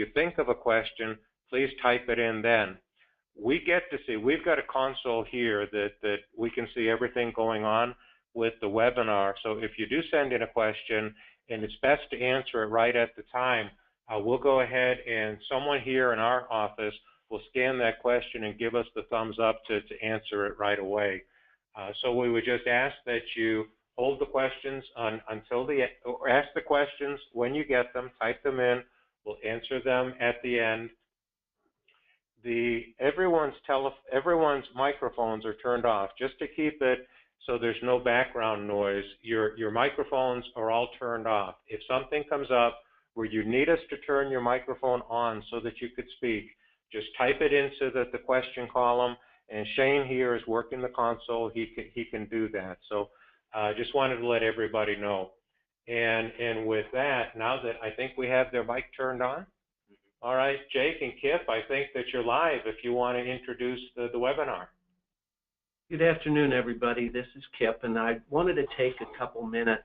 you think of a question, please type it in then. We get to see, we've got a console here that we can see everything going on with the webinar. So if you do send in a question, and it's best to answer it right at the time, we'll go ahead and someone here in our office will scan that question and give us the thumbs up to answer it right away. So we would just ask that you hold the questions until or ask the questions when you get them, type them in, we'll answer them at the end. Everyone's microphones are turned off just to keep it so there's no background noise. Your microphones are all turned off. If something comes up where you need us to turn your microphone on so that you could speak, just type it into the question column, and Shane here is working the console. He can do that. So just wanted to let everybody know. And with that, now that I think we have their mic turned on, all right, Jake and Kip, I think that you're live if you want to introduce the webinar. Good afternoon, everybody. This is Kip, and I wanted to take a couple minutes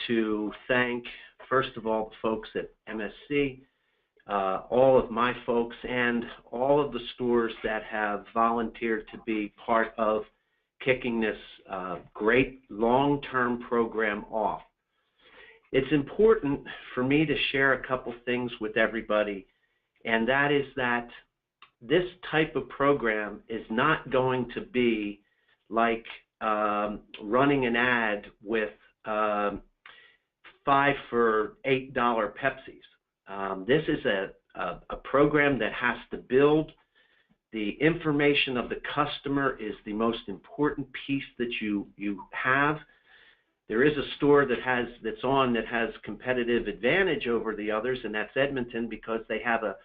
to thank, first of all, the folks at MSC, all of my folks, and all of the stores that have volunteered to be part of kicking this great long-term program off. It's important for me to share a couple things with everybody, and that is that this type of program is not going to be like running an ad with 5 for $8 Pepsis. This is a program that has to build. The information of the customer is the most important piece that you have. There is a store that has competitive advantage over the others, and that's Edmonton, because they have a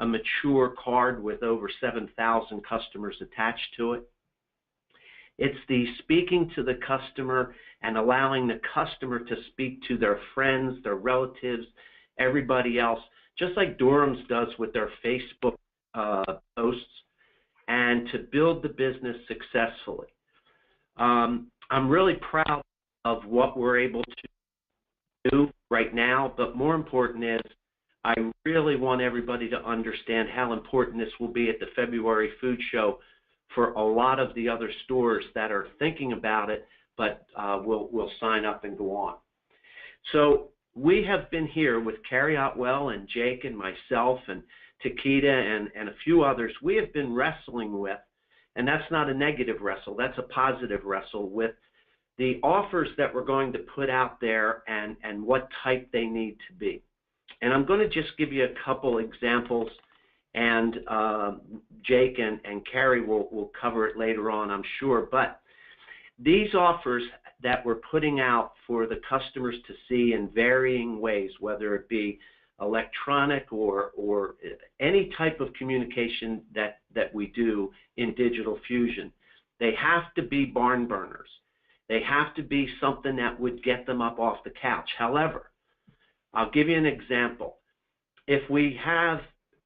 mature card with over 7,000 customers attached to it. It's the speaking to the customer and allowing the customer to speak to their friends, their relatives, everybody else, just like Durham's does with their Facebook posts, and to build the business successfully. I'm really proud of what we're able to do right now, but more important is I really want everybody to understand how important this will be at the February food show for a lot of the other stores that are thinking about it, but will sign up and go on. So we have been here with Carrie Otwell and Jake and myself and Takeda and a few others. We have been wrestling with, and that's not a negative wrestle, that's a positive wrestle, with the offers that we're going to put out there and what type they need to be. And I'm going to just give you a couple examples, and Jake and Carrie will cover it later on, I'm sure. But these offers that we're putting out for the customers to see in varying ways, whether it be electronic or any type of communication that we do in Digital Fusion, they have to be barn burners. They have to be something that would get them up off the couch. However, I'll give you an example. If we have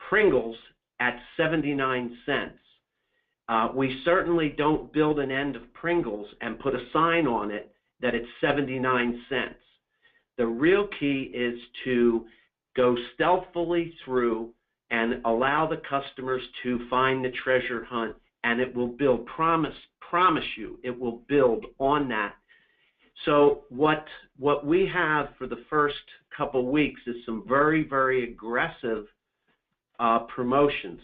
Pringles at 79 cents, we certainly don't build an end of Pringles and put a sign on it that it's 79 cents. The real key is to go stealthily through and allow the customers to find the treasure hunt, and it will build, promise you, it will build on that. So what we have for the first couple weeks is some very, very aggressive promotions.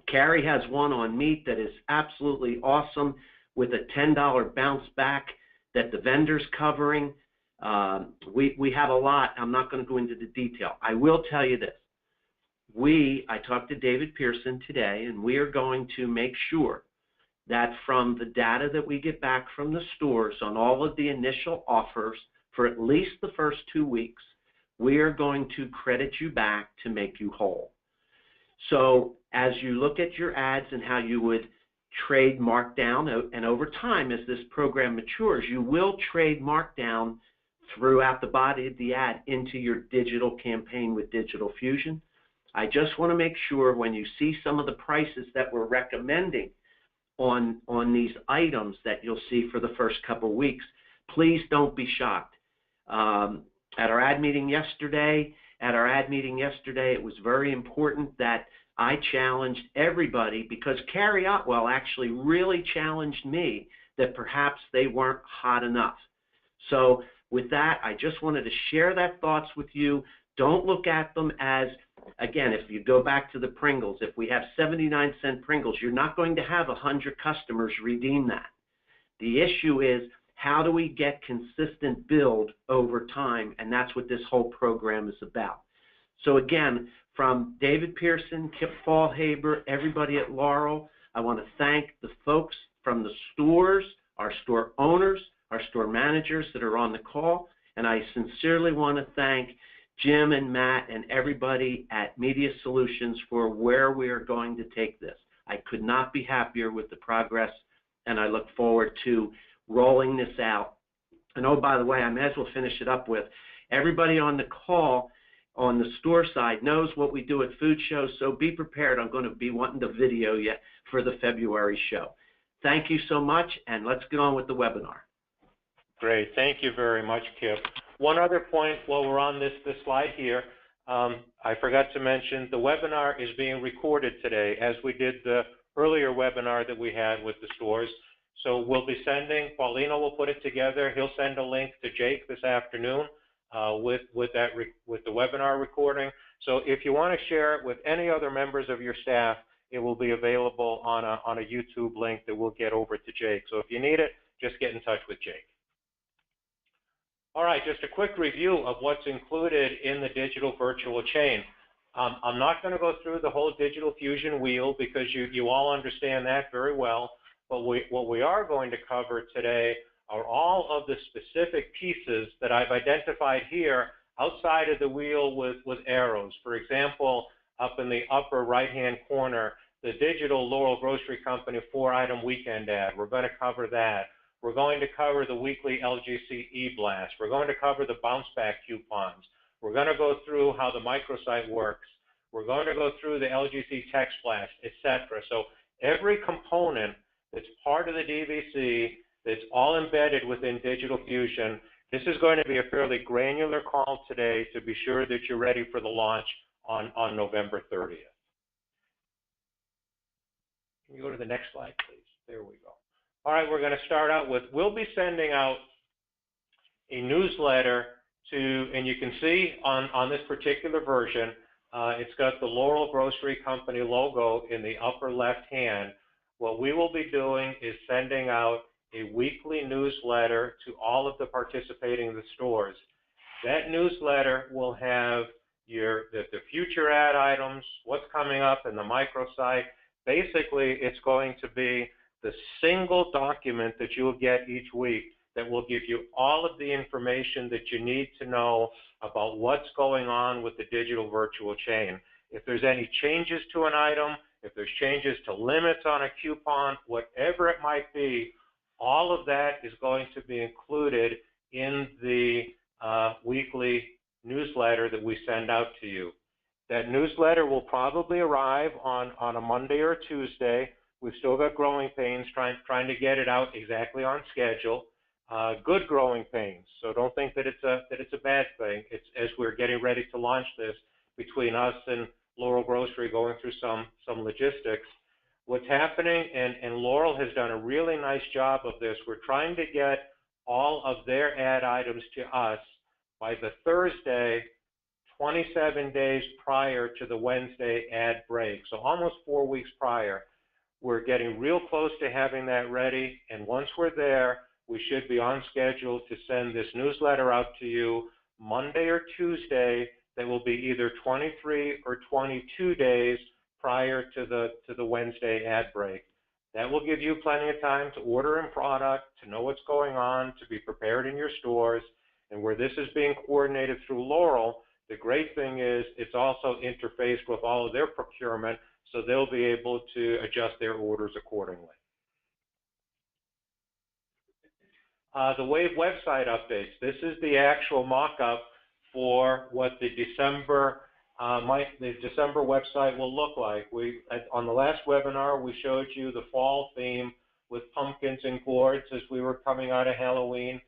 Carrie has one on meat that is absolutely awesome, with a $10 bounce back that the vendor's covering. We have a lot. I'm not going to go into the detail. I will tell you this. I talked to David Pearson today, and we are going to make sure that from the data that we get back from the stores on all of the initial offers for at least the first 2 weeks, we are going to credit you back to make you whole. So as you look at your ads and how you would trade markdown, and over time as this program matures, you will trade markdown throughout the body of the ad into your digital campaign with Digital Fusion. I just want to make sure when you see some of the prices that we're recommending on these items that you'll see for the first couple weeks, please don't be shocked. At our ad meeting yesterday, at our ad meeting yesterday, it was very important that I challenged everybody, because Carrie Otwell actually really challenged me that perhaps they weren't hot enough. So with that, I just wanted to share that thoughts with you. Don't look at them as, again, if you go back to the Pringles, if we have 79-cent Pringles, you're not going to have 100 customers redeem that. The issue is, how do we get consistent build over time? And that's what this whole program is about. So again, from David Pearson, Kip Fallhaber, everybody at Laurel, I want to thank the folks from the stores, our store owners, our store managers that are on the call, and I sincerely want to thank Jim and Matt and everybody at Media Solutions for where we are going to take this. I could not be happier with the progress, and I look forward to rolling this out. And oh, by the way, I may as well finish it up with, everybody on the call on the store side knows what we do at food shows, so be prepared. I'm going to be wanting to video you for the February show. Thank you so much, and let's get on with the webinar. Great. Thank you very much, Kip. One other point while we're on this slide here, I forgot to mention the webinar is being recorded today, as we did the earlier webinar that we had with the stores. So we'll be sending, Paulino will put it together. He'll send a link to Jake this afternoon with the webinar recording. So if you want to share it with any other members of your staff, it will be available on a YouTube link that we'll get over to Jake. So if you need it, just get in touch with Jake. All right, just a quick review of what's included in the digital virtual chain. I'm not going to go through the whole digital fusion wheel because you all understand that very well. But what we are going to cover today are all of the specific pieces that I've identified here outside of the wheel with arrows. For example, up in the upper right-hand corner, the digital Laurel Grocery Company 4-item weekend ad. We're going to cover that. We're going to cover the weekly LGC e-blast. We're going to cover the bounce back coupons. We're going to go through how the microsite works. We're going to go through the LGC text blast, etc. So every component that's part of the DVC, that's all embedded within Digital Fusion, this is going to be a fairly granular call today to be sure that you're ready for the launch on November 30th. Can you go to the next slide, please? There we go. All right, we're going to start out with, we'll be sending out a newsletter to, and you can see on this particular version, it's got the Laurel Grocery Company logo in the upper left hand. What we will be doing is sending out a weekly newsletter to all of the participating stores. That newsletter will have the future ad items, what's coming up in the microsite. Basically, it's going to be the single document that you'll get each week that will give you all of the information that you need to know about what's going on with the digital virtual chain. If there's any changes to an item, if there's changes to limits on a coupon, whatever it might be, all of that is going to be included in the weekly newsletter that we send out to you. That newsletter will probably arrive on a Monday or a Tuesday. We've still got growing pains trying to get it out exactly on schedule. Good growing pains, so don't think that it's a bad thing. It's as we're getting ready to launch this between us and Laurel Grocery going through some logistics. What's happening, and Laurel has done a really nice job of this, we're trying to get all of their ad items to us by the Thursday, 27 days prior to the Wednesday ad break, so almost 4 weeks prior. We're getting real close to having that ready, and once we're there, we should be on schedule to send this newsletter out to you Monday or Tuesday. That will be either 23 or 22 days prior to the Wednesday ad break. That will give you plenty of time to order in product, to know what's going on, to be prepared in your stores, and where this is being coordinated through Laurel, the great thing is it's also interfaced with all of their procurement, so they'll be able to adjust their orders accordingly. The Wave website updates. This is the actual mock-up for what the December website will look like. On the last webinar, we showed you the fall theme with pumpkins and gourds as we were coming out of Halloween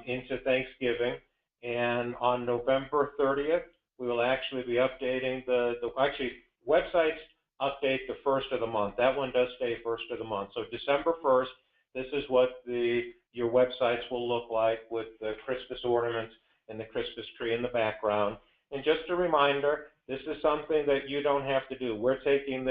into Thanksgiving. And on November 30th, we will actually be updating actually, websites update the first of the month. That one does stay first of the month. So December 1st, this is what your websites will look like with the Christmas ornaments and the Christmas tree in the background. And just a reminder, this is something that you don't have to do. We're taking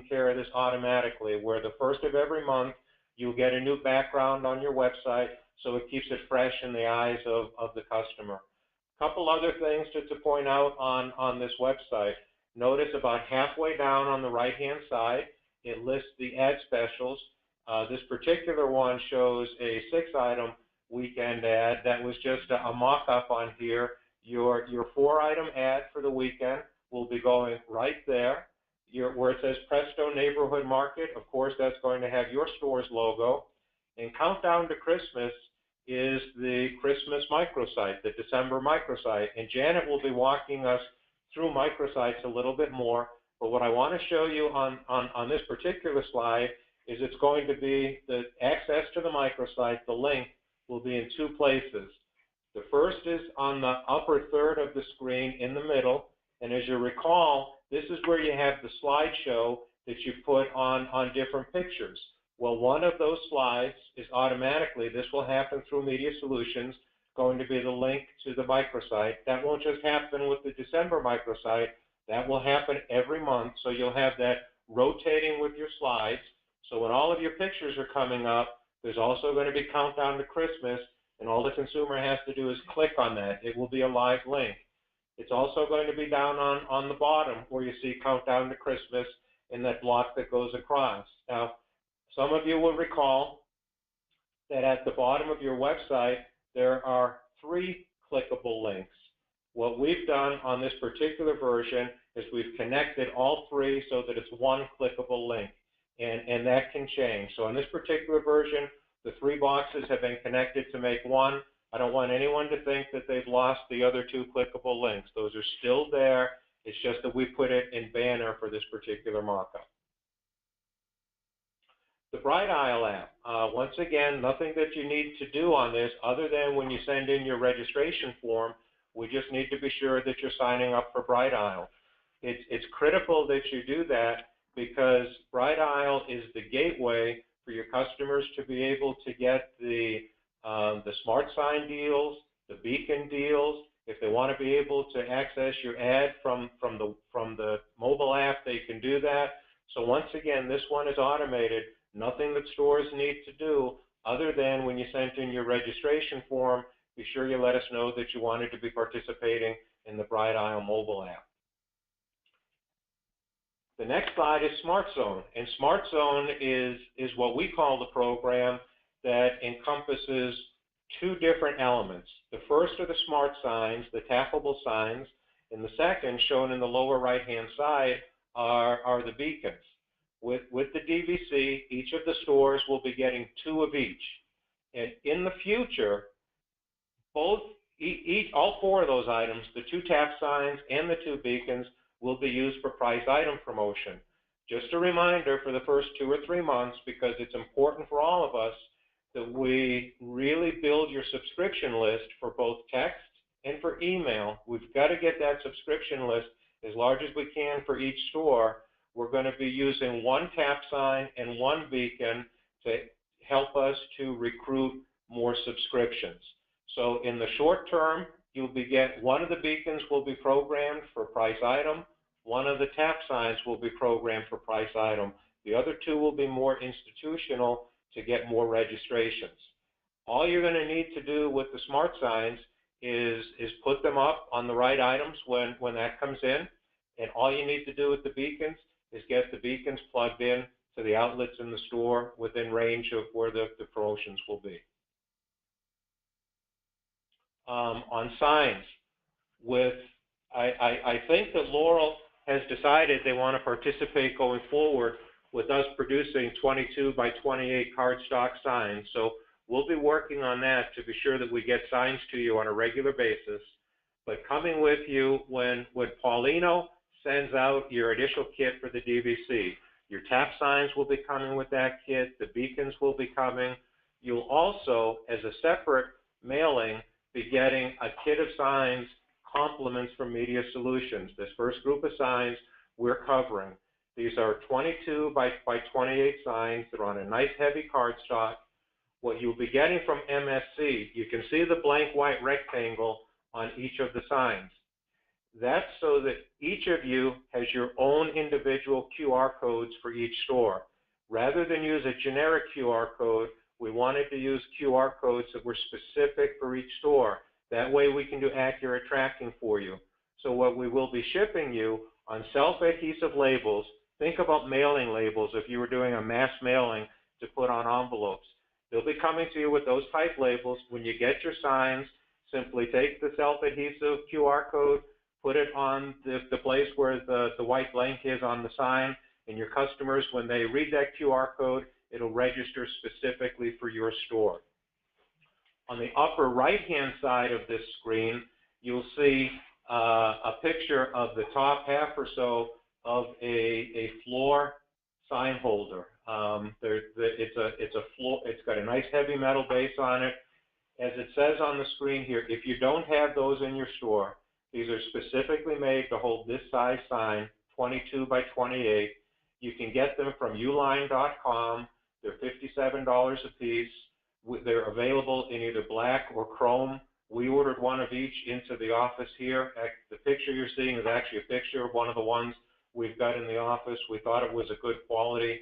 care of this automatically, where the first of every month, you'll get a new background on your website, so it keeps it fresh in the eyes of the customer. A couple other things to point out on this website. Notice about halfway down on the right-hand side, it lists the ad specials. This particular one shows a 6-item weekend ad that was just a mock-up on here. Your 4-item ad for the weekend will be going right there. Where it says Presto Neighborhood Market, of course, that's going to have your store's logo. And Countdown to Christmas is the Christmas microsite, the December microsite. And Janet will be walking us through microsites a little bit more. But what I want to show you on this particular slide is it's going to be the access to the microsite, the link, will be in 2 places. The first is on the upper third of the screen in the middle. And as you recall, this is where you have the slideshow that you put on different pictures. Well, one of those slides is automatically, this will happen through Media Solutions, going to be the link to the microsite. That won't just happen with the December microsite. That will happen every month, so you'll have that rotating with your slides. So when all of your pictures are coming up, there's also going to be Countdown to Christmas, and all the consumer has to do is click on that. It will be a live link. It's also going to be down on the bottom where you see Countdown to Christmas in that block that goes across. Now, some of you will recall that at the bottom of your website, there are 3 clickable links. What we've done on this particular version is we've connected all 3 so that it's one clickable link, and that can change. So in this particular version, the 3 boxes have been connected to make one. I don't want anyone to think that they've lost the other 2 clickable links. Those are still there. It's just that we put it in banner for this particular mock-up. The Bright Isle app, once again, nothing that you need to do on this other than when you send in your registration form, we just need to be sure that you're signing up for Bright Isle. It's critical that you do that because Bright Isle is the gateway for your customers to be able to get the smart sign deals, the beacon deals. If they want to be able to access your ad from the mobile app, they can do that. So once again, this one is automated. Nothing that stores need to do other than when you send in your registration form, be sure you let us know that you wanted to be participating in the Bright Isle mobile app. The next slide is Smart Zone, and Smart Zone is what we call the program that encompasses 2 different elements. The first are the smart signs, the tappable signs, and the second, shown in the lower right-hand side, are the beacons. With the DVC, each of the stores will be getting 2 of each. And in the future, all 4 of those items, the 2 tap signs and the 2 beacons, will be used for price item promotion. Just a reminder for the first 2 or 3 months, because it's important for all of us that we really build your subscription list for both text and for email. We've got to get that subscription list as large as we can for each store. We're going to be using 1 tap sign and 1 beacon to help us to recruit more subscriptions. So in the short term, one of the beacons will be programmed for price item, one of the tap signs will be programmed for price item. The other 2 will be more institutional to get more registrations. All you're going to need to do with the smart signs is put them up on the right items when that comes in, and all you need to do with the beacons is get the beacons plugged in to the outlets in the store within range of where the promotions will be. On signs, I think that Laurel has decided they want to participate going forward with us producing 22 by 28 cardstock signs. So we'll be working on that to be sure that we get signs to you on a regular basis. But coming with you when Paulino sends out your initial kit for the DVC, your tap signs will be coming with that kit, the beacons will be coming. You'll also, as a separate mailing, be getting a kit of signs compliments from Media Solutions. This first group of signs we're covering. These are 22 by 28 signs. They're on a nice heavy cardstock. What you'll be getting from MSC, you can see the blank white rectangle on each of the signs. That's so that each of you has your own individual QR codes for each store. Rather than use a generic QR code, we wanted to use QR codes that were specific for each store. That way we can do accurate tracking for you. So what we will be shipping you on self-adhesive labels, think about mailing labels if you were doing a mass mailing to put on envelopes. They'll be coming to you with those type labels. When you get your signs, simply take the self-adhesive QR code, put it on the place where the white blank is on the sign, and your customers, when they read that QR code, it'll register specifically for your store. On the upper right-hand side of this screen, you'll see a picture of the top half or so of a floor sign holder. It's got a nice heavy metal base on it. As it says on the screen here, if you don't have those in your store, these are specifically made to hold this size sign, 22 by 28. You can get them from uline.com. They're $57 a piece. They're available in either black or chrome. We ordered one of each into the office here. The picture you're seeing is actually a picture of one of the ones we've got in the office. We thought it was a good quality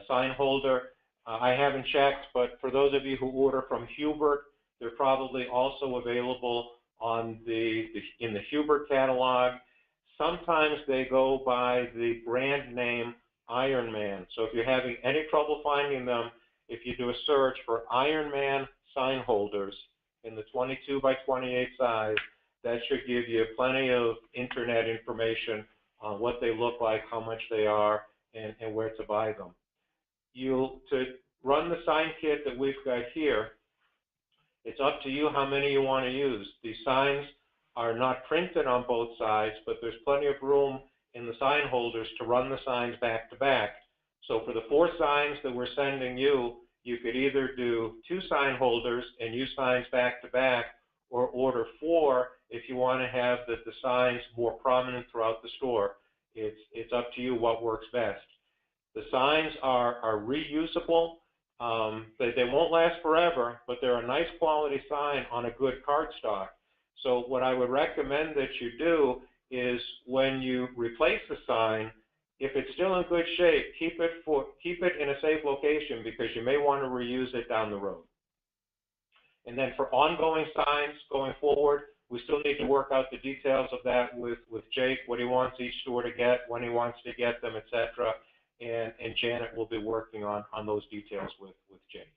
sign holder. I haven't checked, but for those of you who order from Hubert, they're probably also available on in the Hubert catalog. Sometimes they go by the brand name Ironman. So if you're having any trouble finding them, if you do a search for Ironman sign holders in the 22 by 28 size, that should give you plenty of internet information on what they look like, how much they are, and where to buy them. To run the sign kit that we've got here, it's up to you how many you want to use. These signs are not printed on both sides, but there's plenty of room in the sign holders to run the signs back to back. So for the 4 signs that we're sending you, you could either do 2 sign holders and use signs back to back, or order 4 if you want to have the signs more prominent throughout the store. It's up to you what works best. The signs are reusable. They won't last forever, but they're a nice quality sign on a good cardstock. So what I would recommend that you do is when you replace the sign, if it's still in good shape, keep it in a safe location, because you may want to reuse it down the road. And then for ongoing signs going forward, we still need to work out the details of that with Jake, what he wants each store to get, when he wants to get them, etc. And Janet will be working on those details with Jake.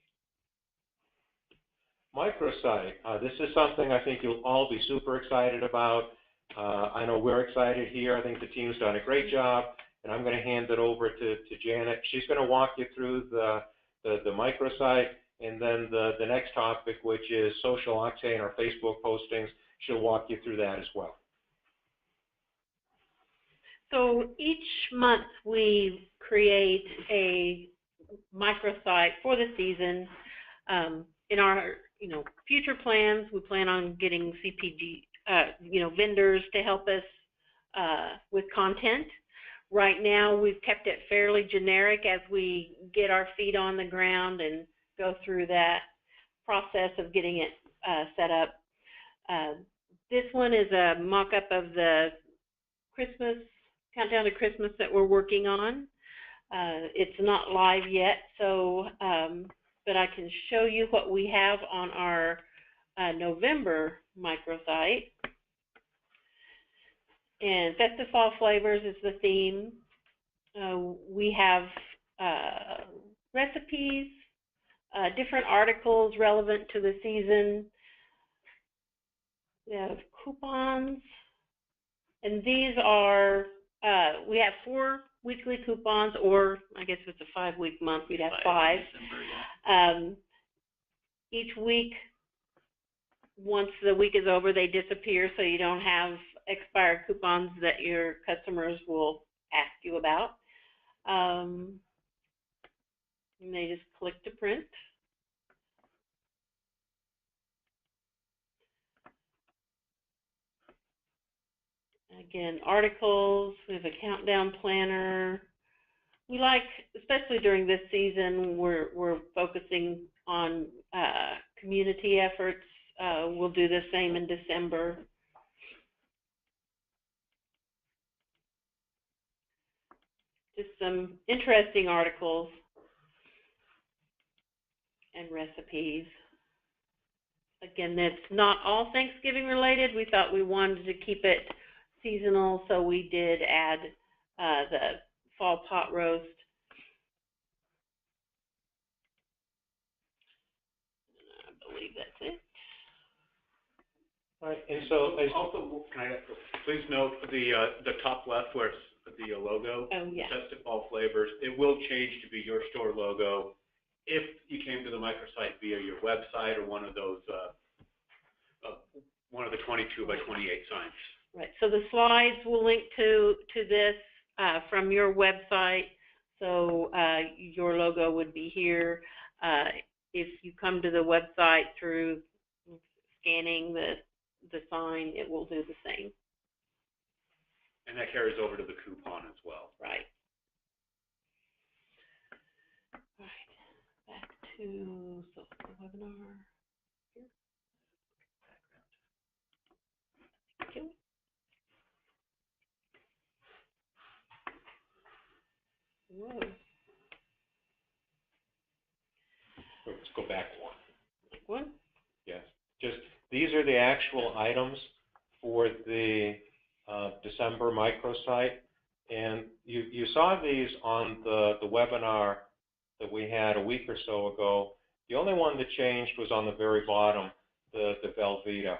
Microsite. This is something I think you'll all be super excited about. I know we're excited here. I think the team's done a great job, and I'm going to hand it over to Janet. She's going to walk you through the microsite, and then the next topic, which is social octane or Facebook postings. She'll walk you through that as well. So each month we create a microsite for the season. In our future plans, we plan on getting CPG vendors to help us with content. Right now we've kept it fairly generic as we get our feet on the ground and go through that process of getting it set up. This one is a mock-up of the Christmas countdown to Christmas that we're working on. It's not live yet, so but I can show you what we have on our November microsite. And Festive Fall Flavors is the theme. We have recipes, different articles relevant to the season. We have coupons, and these are, we have 4 weekly coupons, or I guess if it's a 5-week month, we'd have 5. Each week, once the week is over, they disappear, so you don't have expired coupons that your customers will ask you about. And they just click to print. Again, articles, we have a countdown planner. We like, especially during this season, we're focusing on community efforts. We'll do the same in December. Just some interesting articles and recipes. Again, that's not all Thanksgiving related. We thought we wanted to keep it seasonal, so we did add the fall pot roast. I believe that's it. All right, and so also, can I please note the top left where it's the logo? Oh, yeah. Tested all flavors. It will change to be your store logo if you came to the microsite via your website or one of those one of the 22 by 28 signs. Right. So the slides will link to this from your website. So your logo would be here. If you come to the website through scanning the sign, it will do the same. And that carries over to the coupon as well. Right. All right. Back to the webinar. Here. Thank you. Whoa. let's go back one. Like one? Yes. Just these are the actual items for the December microsite, and you saw these on the webinar that we had a week or so ago. The only one that changed was on the very bottom, the Velveeta.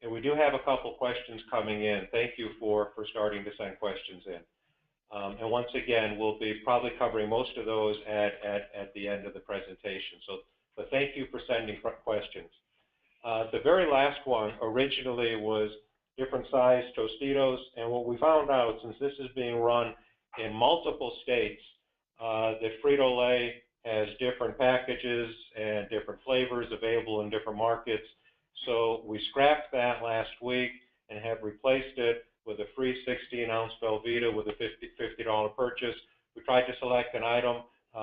And we do have a couple questions coming in. Thank you for starting to send questions in. And once again, we'll be probably covering most of those at the end of the presentation. So, but thank you for sending questions. The very last one originally was different size Tostitos, and what we found out, since this is being run in multiple states, that Frito-Lay has different packages and different flavors available in different markets. So we scrapped that last week and have replaced it with a free 16-ounce Velveeta with a $50 purchase. We tried to select an item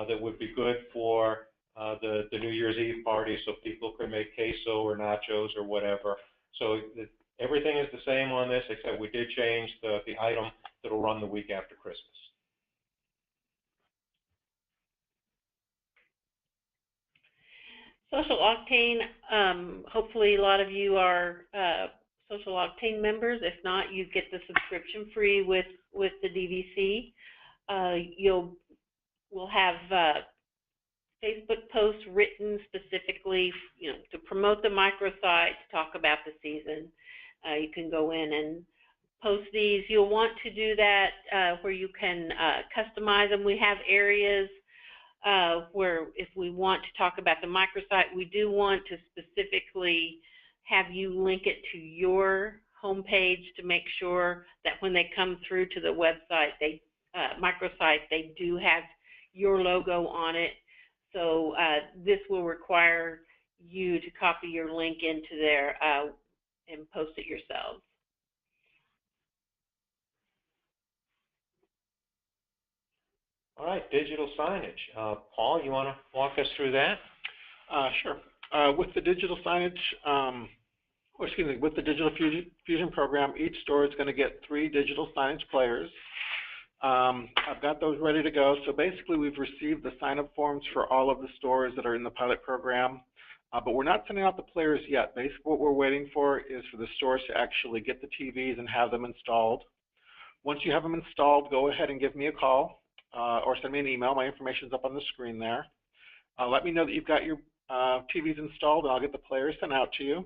that would be good for the New Year's Eve party, so people could make queso or nachos or whatever. So everything is the same on this, except we did change the item that will run the week after Christmas. Social Octane, hopefully a lot of you are Social Octane members. If not, you get the subscription free with the DVC. We'll have Facebook posts written specifically, to promote the microsite, to talk about the season. You can go in and post these. You'll want to do that where you can customize them. We have areas where if we want to talk about the microsite, we do want to specifically have you link it to your homepage to make sure that when they come through to the website, microsite, they do have your logo on it. So this will require you to copy your link into there and post it yourselves. All right, digital signage. Paul, you want to walk us through that? Sure. With the digital signage, with the Digital Fusion program, each store is going to get 3 digital signage players. I've got those ready to go. So basically, we've received the sign-up forms for all of the stores that are in the pilot program, but we're not sending out the players yet. Basically, what we're waiting for is for the stores to actually get the TVs and have them installed. Once you have them installed, go ahead and give me a call or send me an email. My information is up on the screen there. Let me know that you've got your TVs installed, and I'll get the players sent out to you.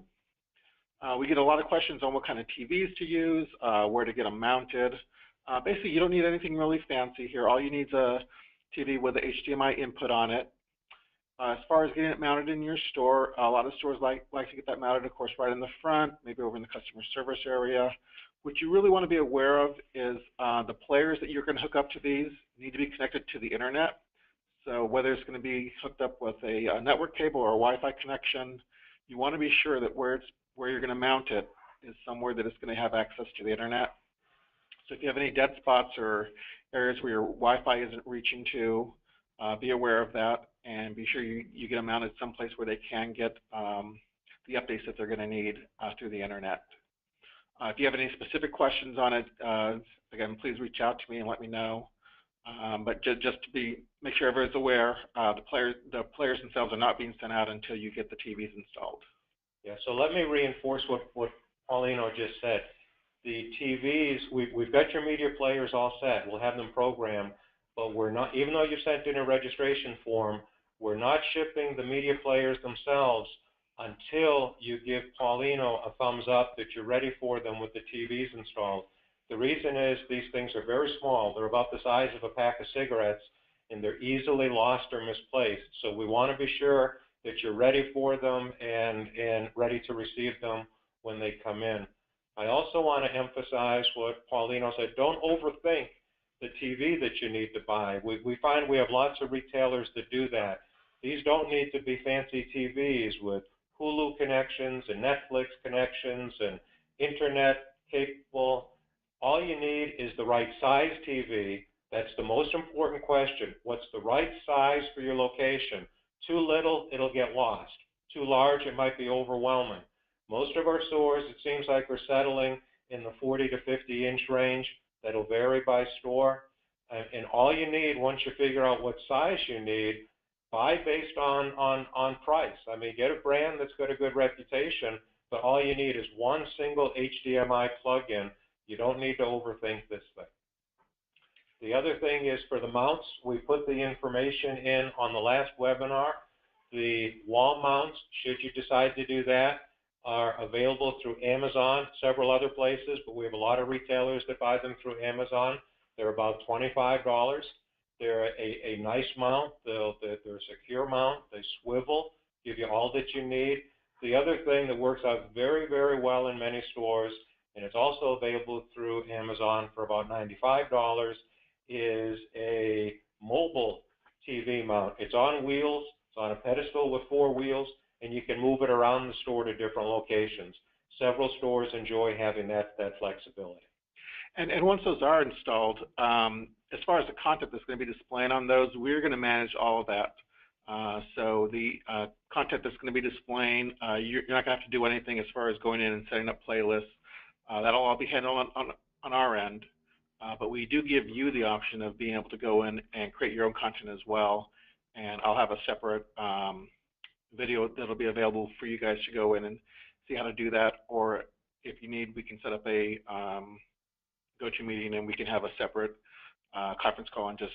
We get a lot of questions on what kind of TVs to use, where to get them mounted. Basically, you don't need anything really fancy here. All you need is a TV with the HDMI input on it. As far as getting it mounted in your store, a lot of stores like to get that mounted, of course, right in the front, maybe over in the customer service area. What you really want to be aware of is the players that you're going to hook up to these need to be connected to the internet. So whether it's going to be hooked up with a network cable or a Wi-Fi connection, you want to be sure that where you're going to mount it is somewhere that is going to have access to the internet. So if you have any dead spots or areas where your Wi-Fi isn't reaching to, be aware of that, and be sure you get them mounted someplace where they can get the updates that they're going to need through the internet. If you have any specific questions on it, again, please reach out to me and let me know. But just to make sure everyone's aware, the players themselves are not being sent out until you get the TVs installed. Yeah, so let me reinforce what Paulino just said. The TVs, we've got your media players all set. We'll have them programmed, but we're not, even though you sent in a registration form, we're not shipping the media players themselves until you give Paulino a thumbs up that you're ready for them with the TVs installed. The reason is these things are very small. They're about the size of a pack of cigarettes, and they're easily lost or misplaced. So we want to be sure that you're ready for them and ready to receive them when they come in. I also want to emphasize what Paulino said. Don't overthink the TV that you need to buy. We find we have lots of retailers that do that. These don't need to be fancy TVs with Hulu connections and Netflix connections and internet capable. All you need is the right size TV. That's the most important question. What's the right size for your location? Too little, it'll get lost. Too large, it might be overwhelming. Most of our stores, it seems like we're settling in the 40 to 50 inch range. That'll vary by store. And all you need, once you figure out what size you need, buy based on price. I mean, get a brand that's got a good reputation, but all you need is one single HDMI plug-in. You don't need to overthink this thing. The other thing is for the mounts, we put the information in on the last webinar. The wall mounts, should you decide to do that, are available through Amazon, several other places, but we have a lot of retailers that buy them through Amazon. They're about $25. They're a nice mount. They're a secure mount. They swivel, give you all that you need. The other thing that works out very, very well in many stores, and it's also available through Amazon for about $95, is a mobile TV mount. It's on wheels. It's on a pedestal with 4 wheels, and you can move it around the store to different locations. Several stores enjoy having that flexibility. And once those are installed, as far as the content that's going to be displaying on those, we're going to manage all of that. So the content that's going to be displaying, you're not going to have to do anything as far as going in and setting up playlists. That'll all be handled on our end. But we do give you the option of being able to go in and create your own content as well. And I'll have a separate video that'll be available for you guys to go in and see how to do that. Or if you need, we can set up a GoToMeeting and we can have a separate conference call on just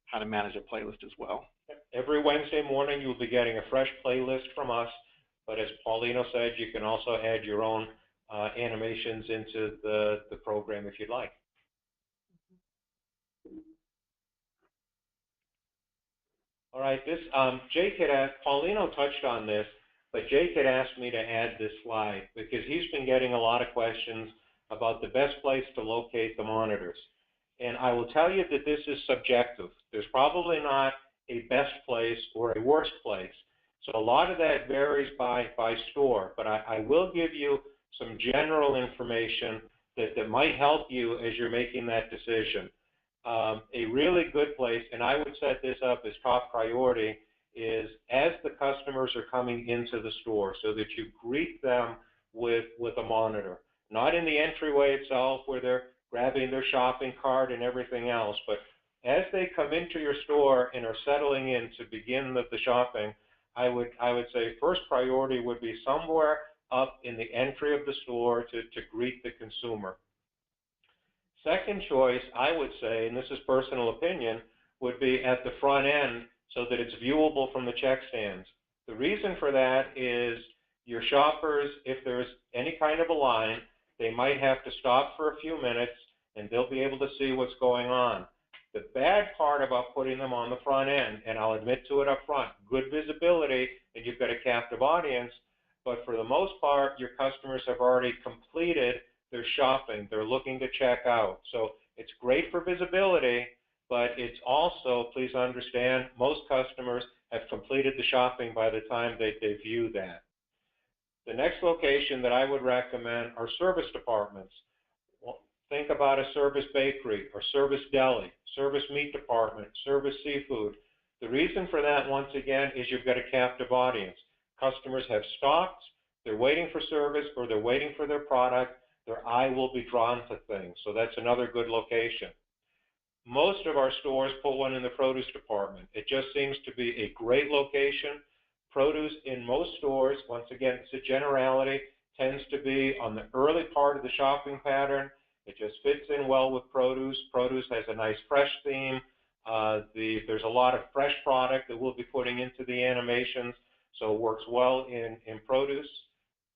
how to manage a playlist as well. Every Wednesday morning you'll be getting a fresh playlist from us, but as Paulino said, you can also add your own animations into the program if you'd like. All right, this Jake had asked, Paulino touched on this, but Jake had asked me to add this slide because he's been getting a lot of questions about the best place to locate the monitors. And I will tell you that this is subjective. There's probably not a best place or a worst place. So a lot of that varies by store, but I will give you some general information that might help you as you're making that decision. A really good place, and I would set this up as top priority, is as the customers are coming into the store so that you greet them with a monitor. Not in the entryway itself where they're grabbing their shopping cart and everything else, but as they come into your store and are settling in to begin the shopping, I would say first priority would be somewhere up in the entry of the store to greet the consumer. Second choice, I would say, and this is personal opinion, would be at the front end so that it's viewable from the check stands. The reason for that is your shoppers, if there's any kind of a line, they might have to stop for a few minutes and they'll be able to see what's going on. The bad part about putting them on the front end, and I'll admit to it up front, good visibility and you've got a captive audience, but for the most part, your customers have already completed their shopping. They're looking to check out. So it's great for visibility, but it's also, please understand, most customers have completed the shopping by the time they view that. The next location that I would recommend are service departments. Well, think about a service bakery or service deli, service meat department, service seafood. The reason for that, once again, is you've got a captive audience. Customers have stopped, they're waiting for service, or they're waiting for their product. Their eye will be drawn to things, so that's another good location. Most of our stores put one in the produce department. It just seems to be a great location. Produce in most stores, once again, it's a generality, tends to be on the early part of the shopping pattern. It just fits in well with produce. Produce has a nice fresh theme. There's a lot of fresh product that we'll be putting into the animations, so it works well in produce.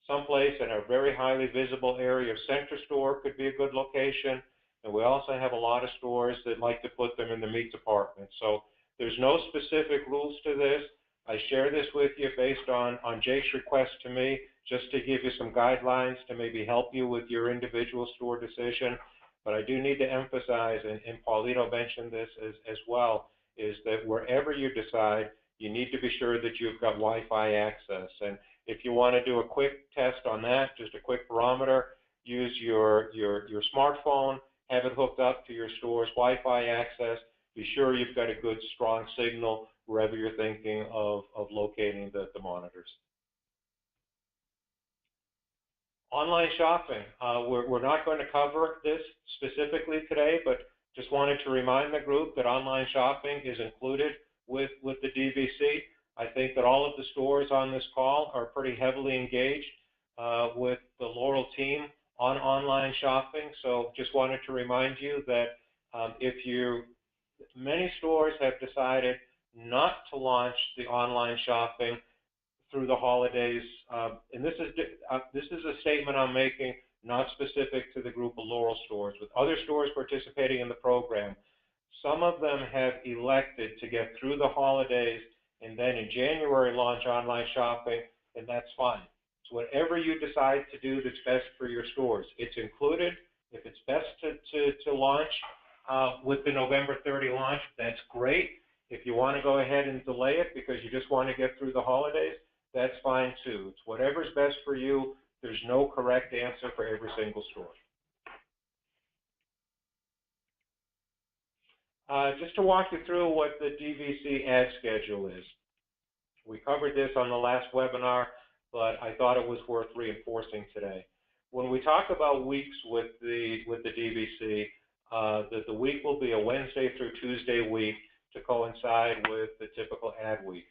Someplace in a very highly visible area of center store could be a good location. And we also have a lot of stores that like to put them in the meat department. So there's no specific rules to this. I share this with you based on Jake's request to me, just to give you some guidelines to maybe help you with your individual store decision. But I do need to emphasize, and Paulito mentioned this as well, is that wherever you decide, you need to be sure that you've got Wi-Fi access. And if you want to do a quick test on that, just a quick barometer, use your smartphone, have it hooked up to your store's Wi-Fi access. Be sure you've got a good, strong signal wherever you're thinking of locating the monitors. Online shopping. We're not going to cover this specifically today, but just wanted to remind the group that online shopping is included with the DVC. I think that all of the stores on this call are pretty heavily engaged with the Laurel team on online shopping. So just wanted to remind you that many stores have decided not to launch the online shopping through the holidays, and this is a statement I'm making, not specific to the group of Laurel stores. With other stores participating in the program, some of them have elected to get through the holidays and then in January launch online shopping, and that's fine. So whatever you decide to do that's best for your stores, it's included. If it's best to launch with the November 30 launch, that's great. If you want to go ahead and delay it because you just want to get through the holidays, that's fine too. It's whatever's best for you. There's no correct answer for every single store. Just to walk you through what the DVC ad schedule is. We covered this on the last webinar, but I thought it was worth reinforcing today. When we talk about weeks with the DVC, the week will be a Wednesday through Tuesday week to coincide with the typical ad week.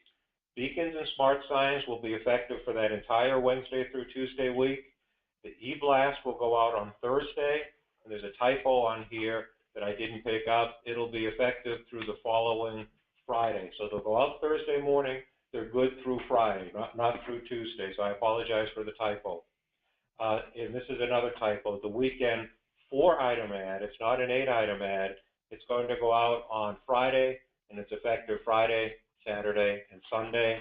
Beacons and smart signs will be effective for that entire Wednesday through Tuesday week. The e-blast will go out on Thursday, and there's a typo on here that I didn't pick up. It'll be effective through the following Friday. So they'll go out Thursday morning. They're good through Friday, not through Tuesday. So I apologize for the typo. And this is another typo. The weekend 4-item ad, it's not an 8-item ad. It's going to go out on Friday, and it's effective Friday, Saturday, and Sunday.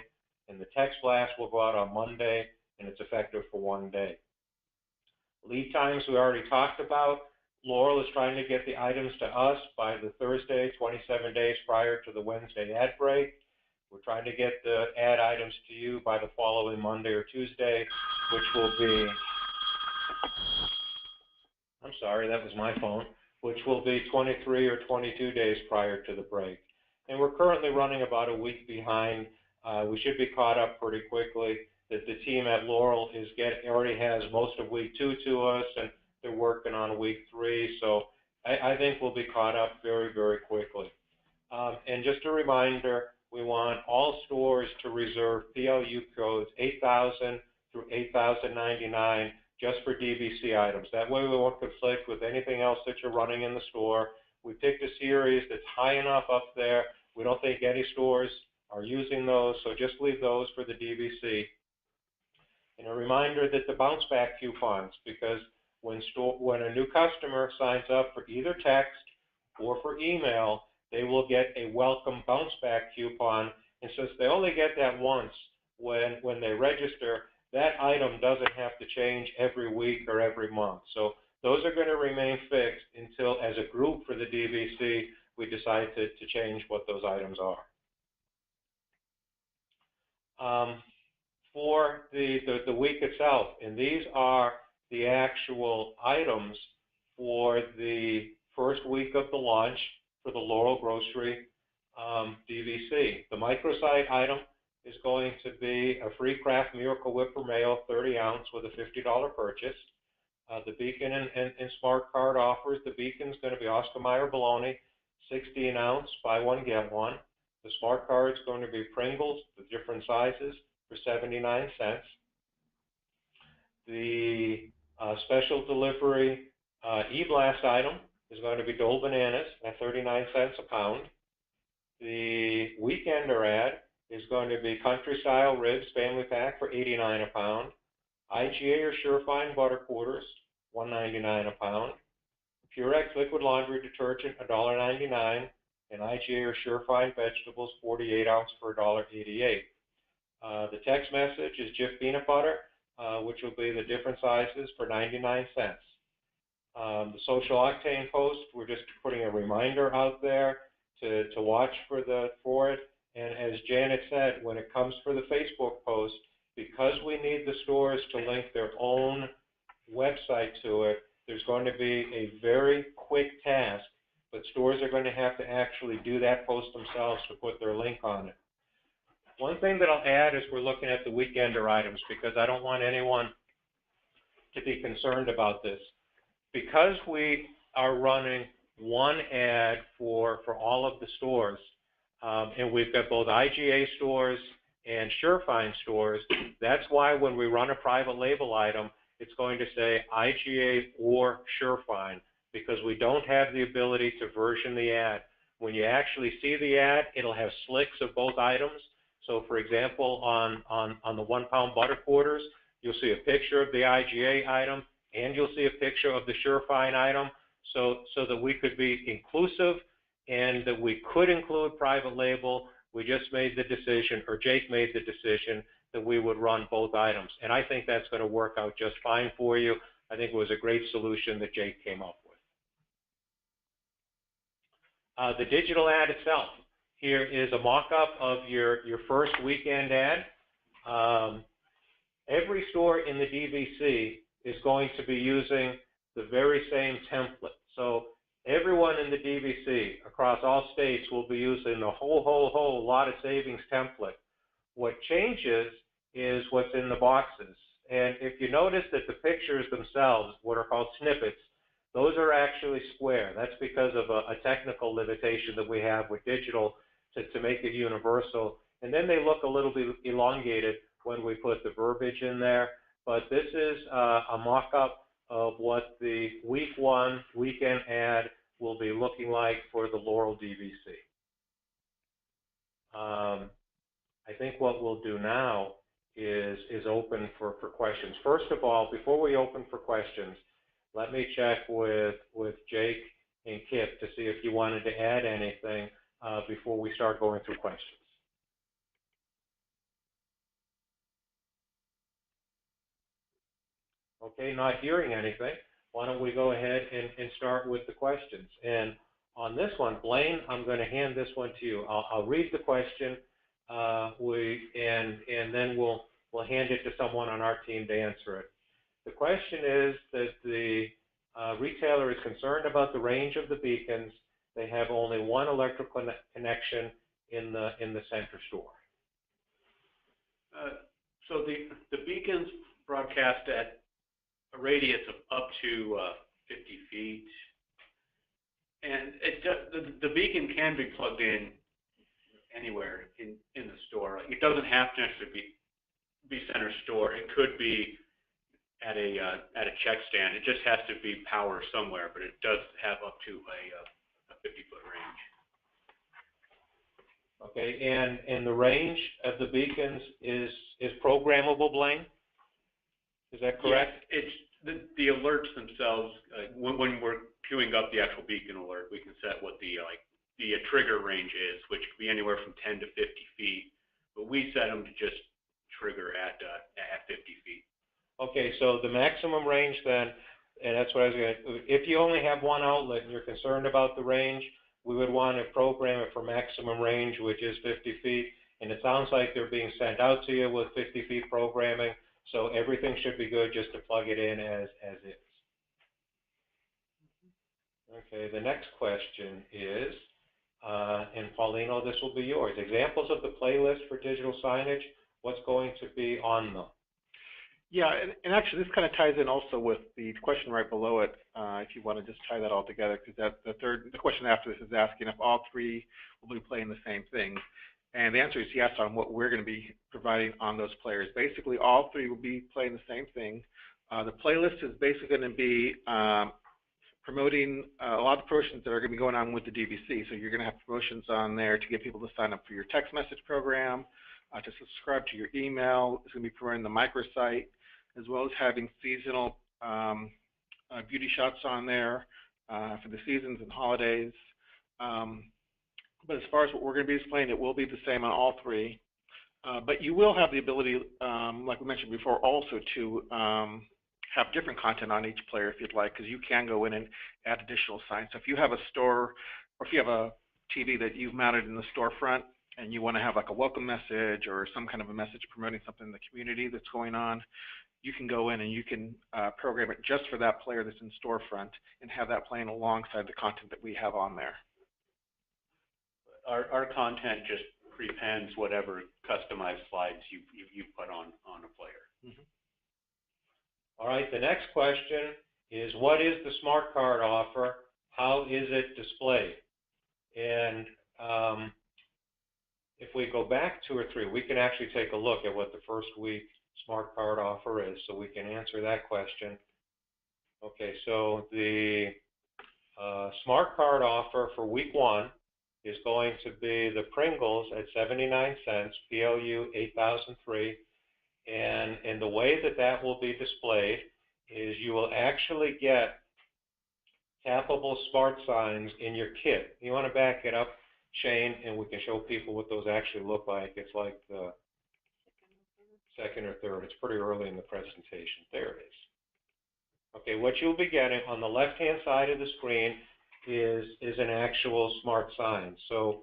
And the text blast will go out on Monday, and it's effective for 1 day. Lead times we already talked about. Laurel is trying to get the items to us by the Thursday, 27 days prior to the Wednesday ad break. We're trying to get the ad items to you by the following Monday or Tuesday, which will be, I'm sorry, that was my phone, which will be 23 or 22 days prior to the break. And we're currently running about a week behind. We should be caught up pretty quickly. That the team at Laurel already has most of week 2 to us, and they're working on week 3. So I think we'll be caught up very, very quickly. And just a reminder, we want all stores to reserve PLU codes 8,000 through 8,099 just for DVC items. That way we won't conflict with anything else that you're running in the store. We picked a series that's high enough up there. We don't think any stores are using those, so just leave those for the DVC. And a reminder that the bounce back coupons, because when a new customer signs up for either text or for email, they will get a welcome bounce back coupon. And since they only get that once when they register, that item doesn't have to change every week or every month. So those are going to remain fixed until, as a group for the DVC, we decide to change what those items are. for the week itself, and these are the actual items for the first week of the launch for the Laurel Grocery DVC. The microsite item is going to be a free Kraft Miracle Whip for Mayo 30 ounce with a $50 purchase. The Beacon and Smart Card offers. The Beacon's going to be Oscar Mayer Bologna, 16 ounce, buy one, get one. The Smart Card's going to be Pringles, the different sizes, for 79 cents. The special delivery e-blast item is going to be Dole Bananas at 39 cents a pound. The weekender ad is going to be Country Style Ribs Family Pack for 89 a pound. IGA or Surefine Butter Quarters, $1.99 a pound. Purex Liquid Laundry Detergent, $1.99. And IGA or Surefine Vegetables, 48 ounce for $1.88. The text message is Jif Peanut Butter, which will be the different sizes for 99 cents. The Social Octane post, we're just putting a reminder out there to watch for it. And as Janet said, when it comes for the Facebook post, because we need the stores to link their own website to it, there's going to be a very quick task, but stores are going to have to actually do that post themselves to put their link on it. One thing that I'll add is we're looking at the weekender items because I don't want anyone to be concerned about this. Because we are running one ad for all of the stores, and we've got both IGA stores and Surefine stores, that's why when we run a private label item, it's going to say IGA or Surefine, because we don't have the ability to version the ad. When you actually see the ad, it'll have slicks of both items. So for example, on the 1 pound butter quarters, you'll see a picture of the IGA item and you'll see a picture of the Surefine item, so that we could be inclusive and that we could include private label. We just made the decision, or Jake made the decision, that we would run both items. And I think that's going to work out just fine for you. I think it was a great solution that Jake came up with. The digital ad itself. Here is a mock-up of your first weekend ad. Every store in the DVC is going to be using the very same template. So everyone in the DVC across all states will be using the whole lot of savings template. What changes is what's in the boxes. And if you notice that the pictures themselves, what are called snippets, those are actually square. That's because of a technical limitation that we have with digital to make it universal. And then they look a little bit elongated when we put the verbiage in there. But this is a mock-up of what the week one weekend ad will be looking like for the Laurel DVC. I think what we'll do now is open for questions. First of all, before we open for questions, let me check with Jake and Kip to see if you wanted to add anything before we start going through questions. Okay, not hearing anything. Why don't we go ahead and start with the questions? And on this one, Blaine, I'm going to hand this one to you. I'll read the question, and then we'll hand it to someone on our team to answer it. The question is that the retailer is concerned about the range of the beacons. They have only one electrical connection in the center store. So the beacons broadcast at a radius of up to 50 feet, and the beacon can be plugged in anywhere in the store. It doesn't have to necessarily be center store. It could be at a check stand. It just has to be power somewhere, but it does have up to a 50-foot range. Okay, and the range of the beacons is programmable, Blaine? Is that correct? Yes, it's the alerts themselves. When we're queuing up the actual beacon alert, we can set what the trigger range is, which could be anywhere from 10 to 50 feet. But we set them to just trigger at 50 feet. Okay, so the maximum range then, and that's what I was going to. If you only have one outlet and you're concerned about the range, we would want to program it for maximum range, which is 50 feet. and it sounds like they're being sent out to you with 50 feet programming, so everything should be good just to plug it in as is. Okay, the next question is, and Paulino, this will be yours. Examples of the playlist for digital signage, what's going to be on them? Yeah, and actually this kind of ties in also with the question right below it, if you want to just tie that all together, because the question after this is asking if all three will be playing the same thing. And the answer is yes on what we're going to be providing on those players. Basically, all three will be playing the same thing. The playlist is basically going to be promoting a lot of promotions that are going to be going on with the DVC. So you're going to have promotions on there to get people to sign up for your text message program, to subscribe to your email. It's going to be promoting the microsite, as well as having seasonal beauty shots on there for the seasons and holidays. But as far as what we're going to be displaying, it will be the same on all three. But you will have the ability, like we mentioned before, also to have different content on each player if you'd like, because you can go in and add additional signs. So if you have a store, or if you have a TV that you've mounted in the storefront, and you want to have like a welcome message or some kind of a message promoting something in the community that's going on, you can go in and you can program it just for that player that's in storefront and have that playing alongside the content that we have on there. Our content just prepends whatever customized slides you put on a player. Mm-hmm. All right, the next question is, what is the smart card offer? How is it displayed? And if we go back 2 or 3, we can actually take a look at what the first week smart card offer is, so we can answer that question. Okay, so the smart card offer for week 1 is going to be the Pringles at 79 cents, PLU 8003. And the way that will be displayed is you will actually get tappable smart signs in your kit. You want to back it up, Shane, and we can show people what those actually look like. It's like the second or third. It's pretty early in the presentation. There it is. Okay, what you'll be getting on the left-hand side of the screen is an actual smart sign. So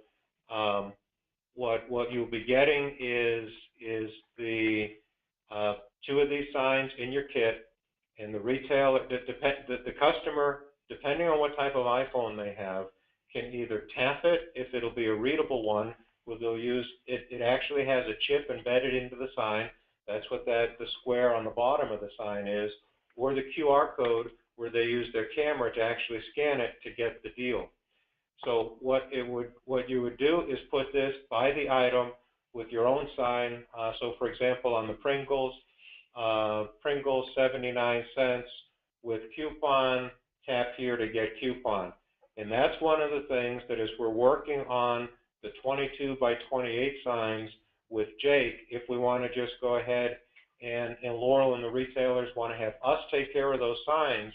what you'll be getting is the 2 of these signs in your kit, and the retailer, the customer, depending on what type of iPhone they have, can either tap it if it'll be a readable one, where they'll use it. It actually has a chip embedded into the sign. That's what the square on the bottom of the sign is, or the QR code, where they use their camera to actually scan it to get the deal. So what you would do is put this by the item with your own sign. So for example, on the Pringles 79 cents with coupon, tap here to get coupon. And that's one of the things that as we're working on the 22 by 28 signs with Jake, if we want to just go ahead and Laurel and the retailers want to have us take care of those signs,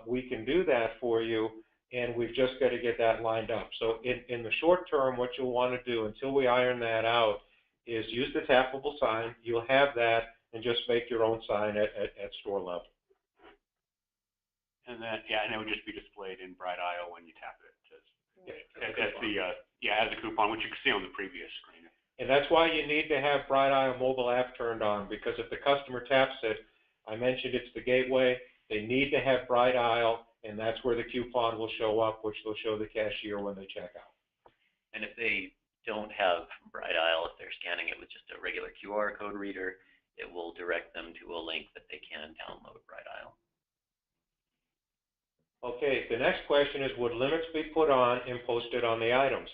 we can do that for you, and we've just got to get that lined up. So in the short term, what you'll want to do until we iron that out is use the tappable sign. You'll have that, and just make your own sign at store level. And then, yeah, and it would just be displayed in Bright Isle when you tap it. As a coupon, which you can see on the previous screen. And that's why you need to have Bright Isle mobile app turned on, because if the customer taps it, I mentioned it's the gateway, they need to have Bright Isle, and that's where the coupon will show up, which they'll show the cashier when they check out. And if they don't have Bright Isle, if they're scanning it with just a regular QR code reader, it will direct them to a link that they can download Bright Isle. Okay, the next question is, would limits be put on and posted on the items?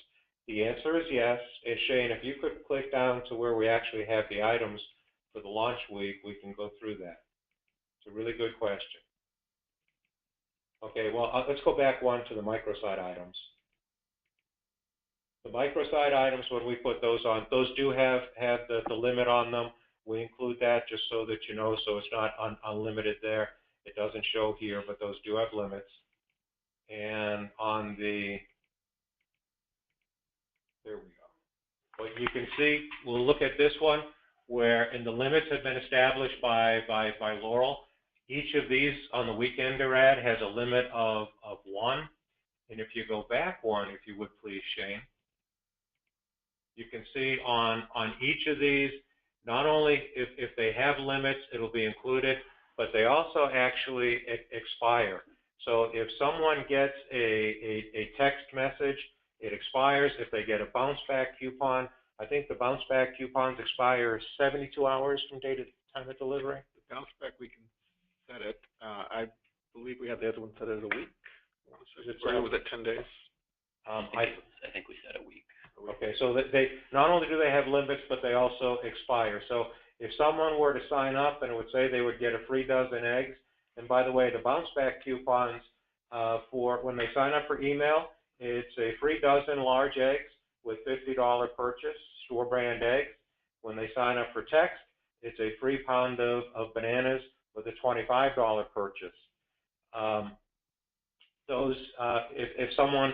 The answer is yes. And Shane, if you could click down to where we actually have the items for the launch week, we can go through that. It's a really good question. Okay, well, let's go back one to the microsite items. The microsite items, when we put those on, those do have the limit on them. We include that just so that you know, so it's not unlimited there. It doesn't show here, but those do have limits. And on the, there we go. What you can see, we'll look at this one, where the limits have been established by Laurel. Each of these on the weekender ad has a limit of 1. And if you go back one, if you would please, Shane, You can see on each of these, not only if they have limits, it'll be included, but they also actually expire. So if someone gets a text message, it expires. If they get a bounce back coupon, I think the bounce back coupons expire 72 hours from date of time of delivery. The bounce back, we can set it. I believe we have the other one set at a week. Or was it 10 days? I think we said a week. Okay, so that they not only do they have limits, but they also expire. So if someone were to sign up and it would say they would get a free dozen eggs, and by the way, the bounce back coupons for when they sign up for email, it's a free dozen large eggs with $50 purchase, store brand eggs. When they sign up for text, it's a free pound of bananas with a $25 purchase. If someone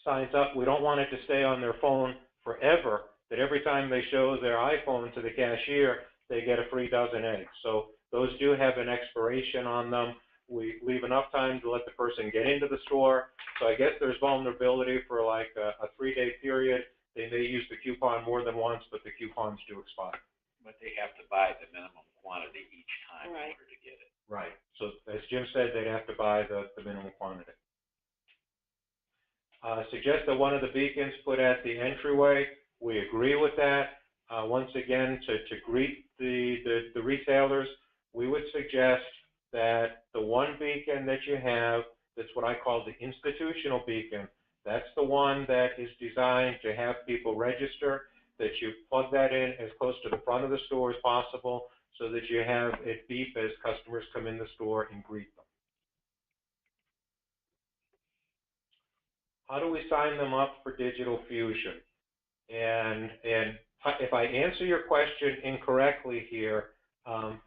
signs up, we don't want it to stay on their phone forever, that every time they show their iPhone to the cashier, they get a free dozen eggs. So those do have an expiration on them. We leave enough time to let the person get into the store. So I guess there's vulnerability for like a 3-day period. They may use the coupon more than once, but the coupons do expire. But they have to buy the minimum quantity each time in order to get it. Right. So as Jim said, they'd have to buy the minimum quantity. Suggest that one of the beacons put at the entryway. We agree with that. Once again, to greet the retailers, we would suggest that the one beacon that you have, that's what I call the institutional beacon, that's the one that is designed to have people register, that you plug that in as close to the front of the store as possible so that you have it beep as customers come in the store and greet them. How do we sign them up for Digital Fusion? And if I answer your question incorrectly here,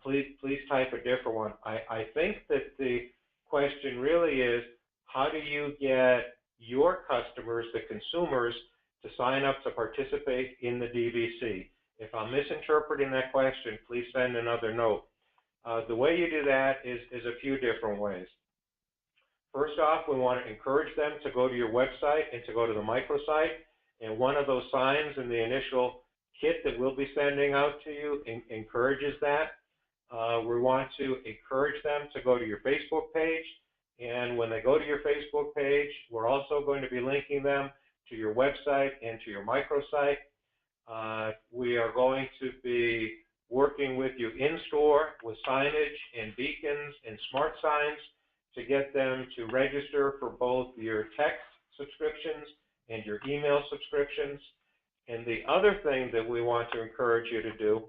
please type a different one. I think that the question really is, how do you get your customers, the consumers, to sign up to participate in the DVC? If I'm misinterpreting that question, please send another note. The way you do that is a few different ways. First off, we want to encourage them to go to your website and to go to the microsite. And one of those signs in the initial kit that we'll be sending out to you encourages that. We want to encourage them to go to your Facebook page. And when they go to your Facebook page, we're also going to be linking them to your website and to your microsite. We are going to be working with you in-store with signage and beacons and smart signs to get them to register for both your text subscriptions and your email subscriptions. And the other thing that we want to encourage you to do,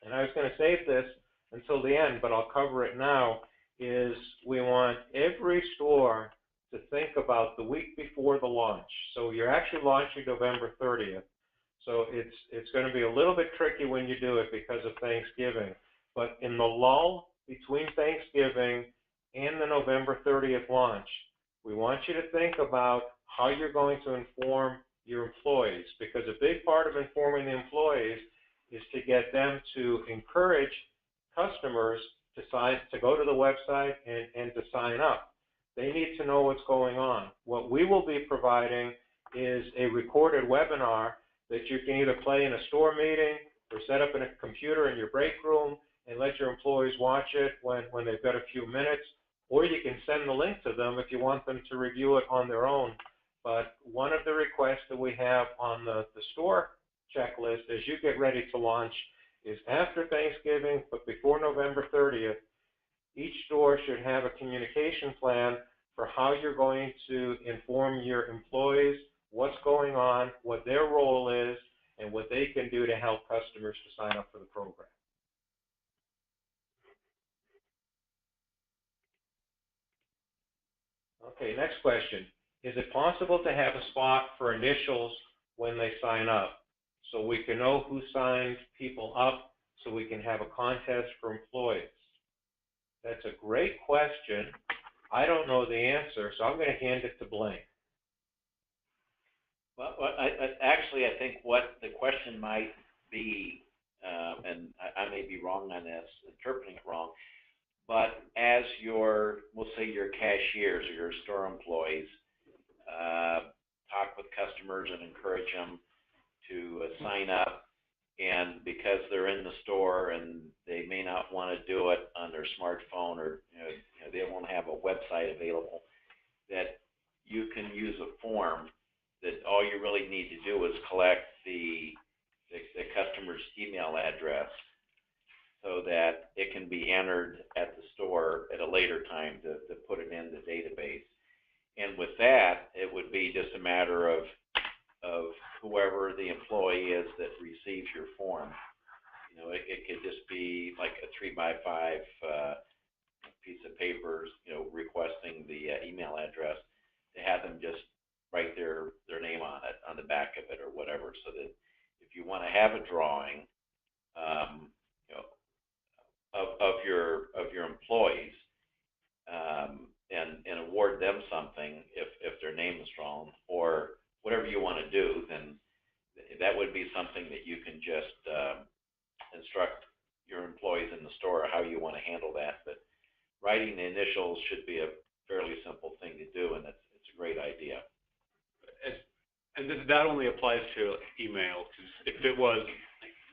and I was going to save this until the end, but I'll cover it now, is we want every store to think about the week before the launch. So you're actually launching November 30th. So it's going to be a little bit tricky when you do it because of Thanksgiving. But in the lull between Thanksgiving and the November 30th launch, we want you to think about how you're going to inform your employees, because a big part of informing the employees is to get them to encourage customers to go to the website and to sign up. They need to know what's going on. What we will be providing is a recorded webinar that you can either play in a store meeting or set up in a computer in your break room and let your employees watch it when they've got a few minutes, or you can send the link to them if you want them to review it on their own. But one of the requests that we have on the store checklist as you get ready to launch is after Thanksgiving, but before November 30th, each store should have a communication plan for how you're going to inform your employees what's going on, what their role is, and what they can do to help customers to sign up for the program. Okay, next question. Is it possible to have a spot for initials when they sign up so we can know who signed people up so we can have a contest for employees? That's a great question. I don't know the answer, so I'm going to hand it to Blaine. Well, actually, I think what the question might be, and I may be wrong on this, interpreting it wrong, but as we'll say your cashiers or your store employees talk with customers and encourage them to sign up, and because they're in the store and they may not want to do it on their smartphone, or they won't have a website available, that you can use a form that all you really need to do is collect the customer's email address so that it can be entered at the store at a later time to put it in the database. And with that, it would be just a matter of whoever the employee is that receives your form. It could just be like a 3x5 piece of paper, requesting the email address, to have them just write their name on it, on the back of it or whatever, so that if you want to have a drawing of your employees, and award them something if their name is drawn, or whatever you want to do, then that would be something that you can just instruct your employees in the store how you want to handle that. But writing the initials should be a fairly simple thing to do, and it's a great idea. And that only applies to email, because if it was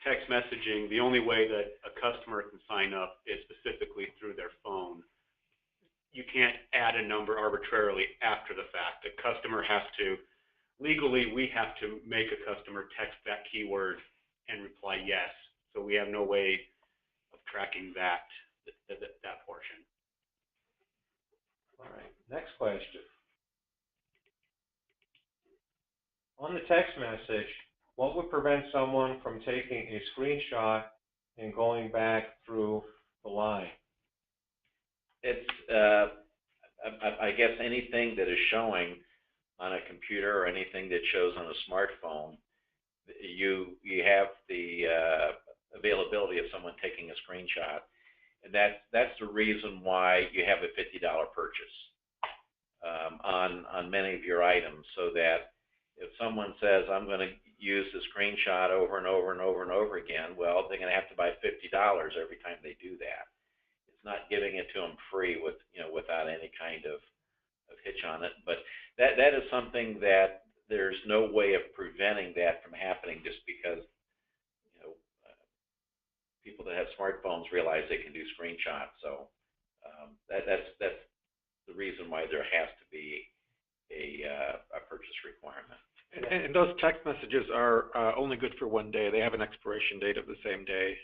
text messaging, the only way that a customer can sign up is specifically through their phone. You can't add a number arbitrarily after the fact. The customer has to, legally, we have to make a customer text that keyword and reply yes. So we have no way of tracking that portion. All right, next question. On the text message, what would prevent someone from taking a screenshot and going back through the line? It's, I guess anything that is showing on a computer or anything that shows on a smartphone, you have the availability of someone taking a screenshot. And that's the reason why you have a $50 purchase on many of your items, so that if someone says, I'm going to use the screenshot over and over and over and over again, well, they're going to have to buy $50 every time they do that. It's not giving it to them free without any kind of hitch on it. But that is something that there's no way of preventing that from happening, just because people that have smartphones realize they can do screenshots. So that's the reason why there has to be a purchase requirement. And those text messages are only good for one day. They have an expiration date of the same day,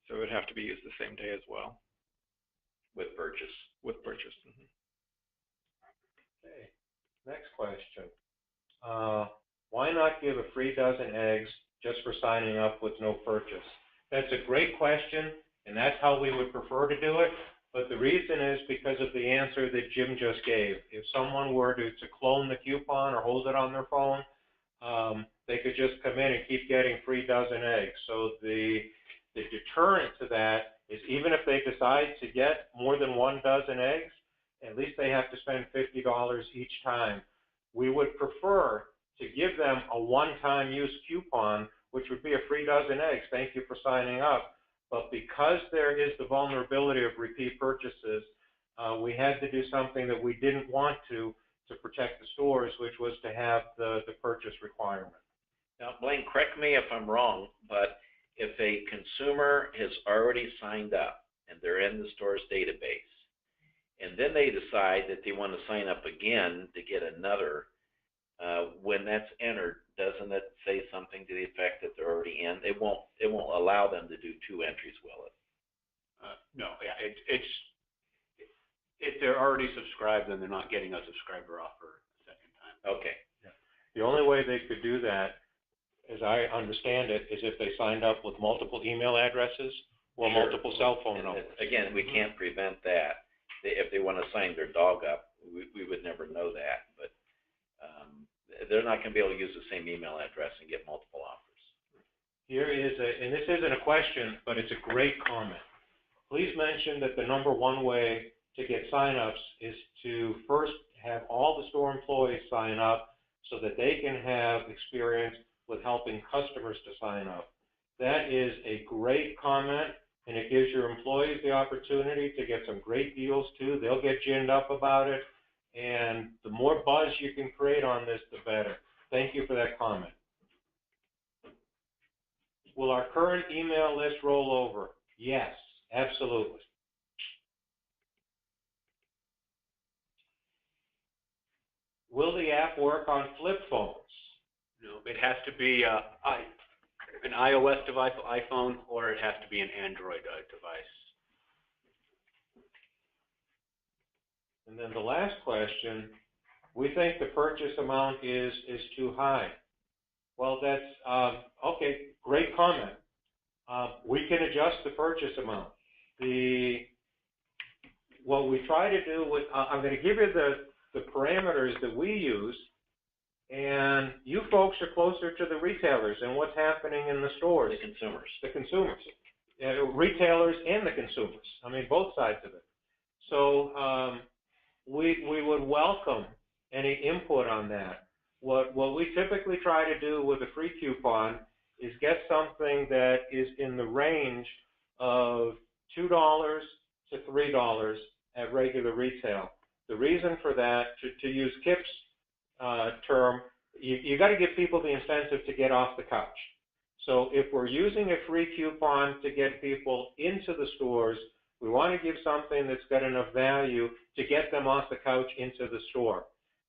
so it would have to be used the same day as well. With purchase. With purchase. Mm-hmm. Okay, next question. Why not give a free dozen eggs just for signing up with no purchase? That's a great question, and that's how we would prefer to do it. But the reason is because of the answer that Jim just gave. If someone were to clone the coupon or hold it on their phone, they could just come in and keep getting free dozen eggs. So the deterrent to that is, even if they decide to get more than 1 dozen eggs, at least they have to spend $50 each time. We would prefer to give them a one-time use coupon, which would be a free dozen eggs. Thank you for signing up. But because there is the vulnerability of repeat purchases, we had to do something that we didn't want to protect the stores, which was to have the purchase requirement. Now, Blaine, correct me if I'm wrong, but if a consumer has already signed up and they're in the store's database, and then they decide that they want to sign up again to get another, when that's entered, doesn't it say something to the effect that they're already in? It won't allow them to do 2 entries, will it? No, yeah, if they're already subscribed, then they're not getting a subscriber offer a second time. Okay. Yeah. The only way they could do that, as I understand it, is if they signed up with multiple email addresses or Sure. multiple cell phone numbers. Again, we can't prevent that. If they want to sign their dog up, we would never know that. But they're not going to be able to use the same email address and get multiple offers. Here is and this isn't a question, but it's a great comment. Please mention that the number one way to get signups is to first have all the store employees sign up so that they can have experience with helping customers to sign up. That is a great comment, and it gives your employees the opportunity to get some great deals too. They'll get ginned up about it, and the more buzz you can create on this, the better. Thank you for that comment. Will our current email list roll over? Yes, absolutely. Will the app work on flip phones? No, it has to be an iOS device, iPhone, or it has to be an Android device. And then the last question, we think the purchase amount is too high. Well, that's, okay, great comment. We can adjust the purchase amount. What we try to do with, I'm going to give you the parameters that we use, and you folks are closer to the retailers and what's happening in the stores. The consumers. The consumers. Retailers and the consumers. I mean, both sides of it. So we would welcome any input on that. What we typically try to do with a free coupon is get something that is in the range of $2 to $3 at regular retail. The reason for that, to use Kip's term, you got to give people the incentive to get off the couch. So if we're using a free coupon to get people into the stores, we want to give something that's got enough value to get them off the couch into the store.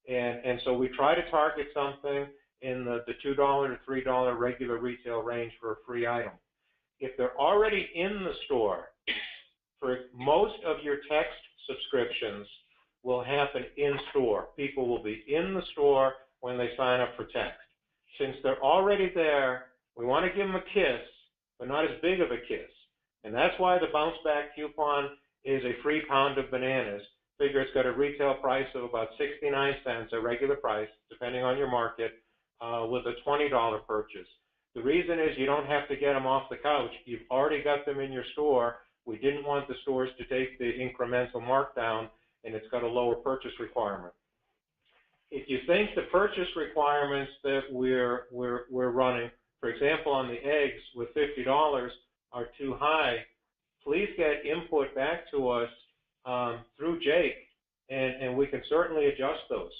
And so we try to target something in the $2 to $3 regular retail range for a free item. If they're already in the store, for most of your text subscriptions will happen in store. People will be in the store when they sign up for text. Since they're already there, we want to give them a kiss, but not as big of a kiss. And that's why the bounce back coupon is a free pound of bananas. Figure it's got a retail price of about 69 cents, a regular price, depending on your market, with a $20 purchase. The reason is you don't have to get them off the couch. You've already got them in your store. We didn't want the stores to take the incremental markdown, and it's got a lower purchase requirement. If you think the purchase requirements that we're running, for example, on the eggs with $50 are too high, please get input back to us through Jake, and we can certainly adjust those.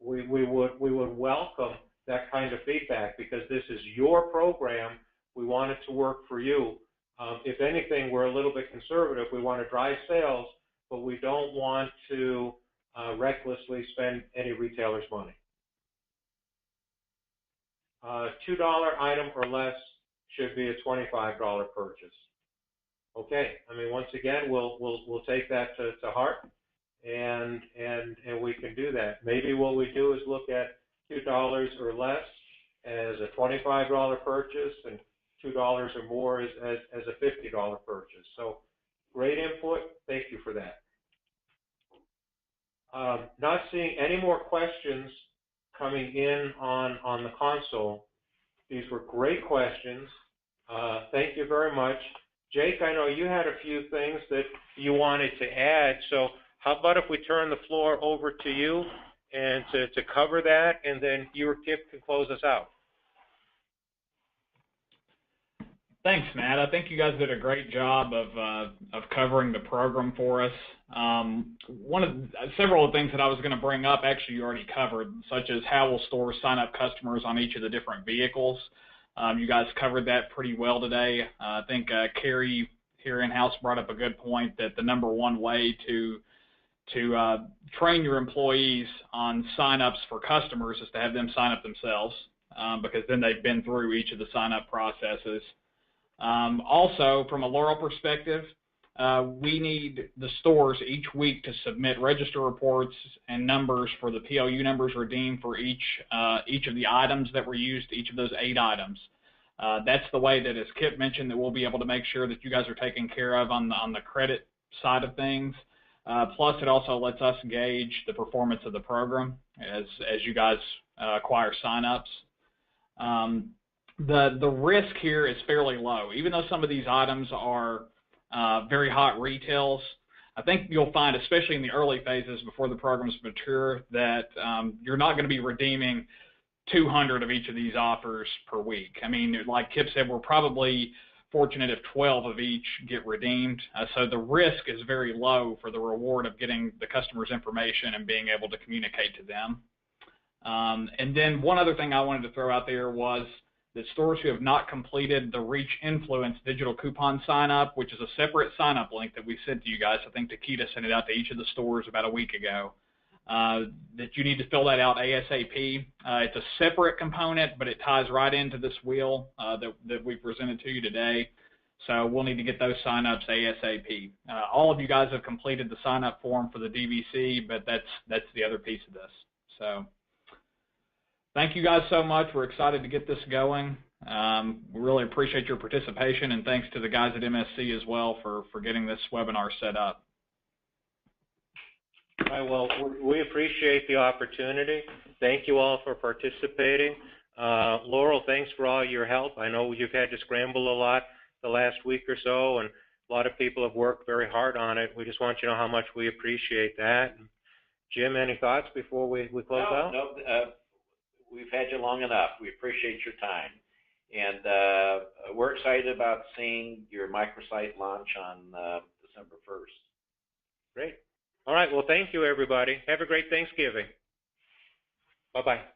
We would welcome that kind of feedback because this is your program. We want it to work for you. If anything, we're a little bit conservative. We want to drive sales, but we don't want to recklessly spend any retailer's money. $2 item or less should be a $25 purchase. Okay, I mean, once again, we'll take that to heart, and we can do that. Maybe what we do is look at $2 or less as a $25 purchase, and $2 or more as a $50 purchase. So, great input. Thank you for that. Not seeing any more questions coming in on the console. These were great questions. Thank you very much. Jake, I know you had a few things that you wanted to add, so how about if we turn the floor over to you and to cover that, and then you or Kip can close us out. Thanks, Matt. I think you guys did a great job of covering the program for us. Several of the things that I was going to bring up, actually, you already covered, such as how will stores sign up customers on each of the different vehicles. You guys covered that pretty well today. I think Carrie here in-house brought up a good point that the number one way to train your employees on sign-ups for customers is to have them sign up themselves, because then they've been through each of the sign-up processes. Also, from a Laurel perspective, we need the stores each week to submit register reports and numbers for the PLU numbers redeemed for each of the items that were used, each of those 8 items. That's the way that, as Kip mentioned, that we'll be able to make sure that you guys are taken care of on the credit side of things. Plus, it also lets us gauge the performance of the program as you guys acquire sign-ups. The risk here is fairly low. Even though some of these items are very hot retails, I think you'll find, especially in the early phases before the programs mature, that you're not going to be redeeming 200 of each of these offers per week. I mean, like Kip said, we're probably fortunate if 12 of each get redeemed. So the risk is very low for the reward of getting the customer's information and being able to communicate to them. And then one other thing I wanted to throw out there was that stores who have not completed the Reach Influence digital coupon sign-up, which is a separate sign-up link that we sent to you guys. I think Takita sent it out to each of the stores about a week ago. That you need to fill that out ASAP. It's a separate component, but it ties right into this wheel that we presented to you today. So we'll need to get those sign-ups ASAP. All of you guys have completed the sign-up form for the DVC, but that's the other piece of this. So thank you guys so much. We're excited to get this going. We really appreciate your participation, and thanks to the guys at MSC as well for getting this webinar set up. All right, well, we appreciate the opportunity. Thank you all for participating. Laurel, thanks for all your help. I know you've had to scramble a lot the last week or so, and a lot of people have worked very hard on it. We just want you to know how much we appreciate that. Jim, any thoughts before we close out? No, we've had you long enough. We appreciate your time. And we're excited about seeing your microsite launch on December 1st. Great. All right, well, thank you, everybody. Have a great Thanksgiving. Bye-bye.